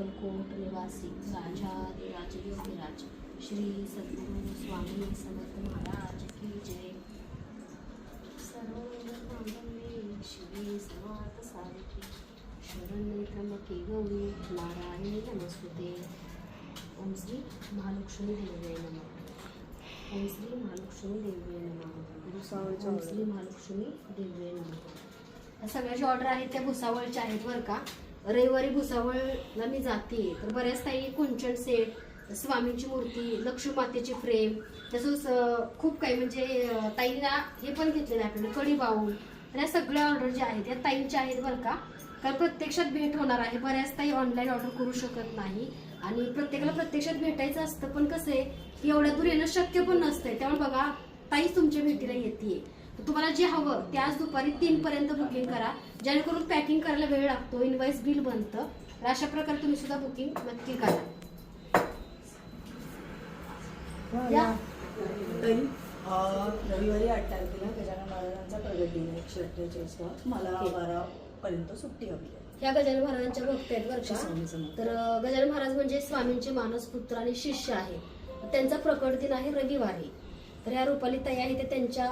अक्कलकोट निवासी राजाधिराज श्री सद्गुरु स्वामी समर्थ महाराज की जय। सर्वमंगलमांगल्ये शिवे सर्वार्थ साधिके शरण्ये त्र्यंबके गौरी नारायणी नमस्तुते। ओम श्री महालक्ष्मी देव्यै नमः। ओम श्री महालक्ष्मी देव्यै नमः। ओम श्री महालक्ष्मी देव्यै नमः। सगळ्याची ऑर्डर आहेत त्या भुसावळच्या आहेत बरं का। रविवारी भुसावळला मी जाते तर बऱ्याच ताई कुंचन सेट, स्वामींची मूर्ती, लक्ष्मी मातेची फ्रेम, तसंच खूप काही म्हणजे ताईंना हे पण घेतलेलं आहे आपल्याला कडी बाऊल, तर या सगळ्या ऑर्डर ज्या आहेत त्या ताईंच्या आहेत बरं का। कारण प्रत्यक्षात भेट होणार आहे, बऱ्याच ताई ऑनलाईन ऑर्डर करू शकत नाही आणि प्रत्येकाला प्रत्यक्षात भेटायचं असतं, पण कसं आहे की एवढ्या दूर येणं शक्य पण नसतंय। त्यामुळे बघा ताई तुमच्या भेटीला येते, तुम्हाला जे हवं ते आज दुपारी 3 पर्यंत बुकिंग करा, जेणेकरून पॅकिंग करायला वेळ लागतो, इनवॉइस बिल बनतं। तर अशा प्रकारे तुम्ही सुद्धा बुकिंग नक्की करा। रविवारी 8 तारखेला गजानन महाराजांचा प्रगट दिन आहे 148 मला 12 पर्यंत सुट्टी हवी आहे। ह्या गजानन महाराजांच्या भक्त आहेत बरं का। तर गजानन महाराज म्हणजे स्वामींचे मानस पुत्र आणि शिष्य आहे, त्यांचा प्रकट दिन आहे रविवारी। तर ह्या रुपाली ताई आहे ते त्यांच्या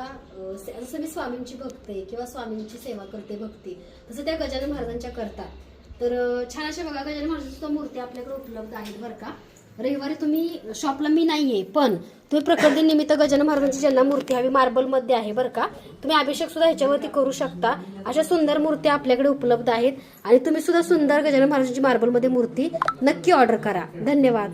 जसं मी स्वामींची भक्त आहे किंवा स्वामींची सेवा करते भक्ती, तसं त्या गजानन महाराजांच्या करतात। तर छान अशा बघा गजानन महाराजांच्या मूर्ती आपल्याकडे उपलब्ध आहेत बरं का। रविवारी तुम्ही शॉपला मी नाहीये, पण तुम्ही प्रकट दिन निमित्त गजानन महाराजांची ज्यांना मूर्ती हवी मार्बल मध्ये आहे बरं का, तुम्ही अभिषेक सुद्धा ह्याच्यावरती करू शकता। अशा सुंदर मूर्त्या आपल्याकडे उपलब्ध आहेत आणि तुम्ही सुद्धा सुंदर गजानन महाराजांची मार्बल मध्ये मूर्ती नक्की ऑर्डर करा। धन्यवाद।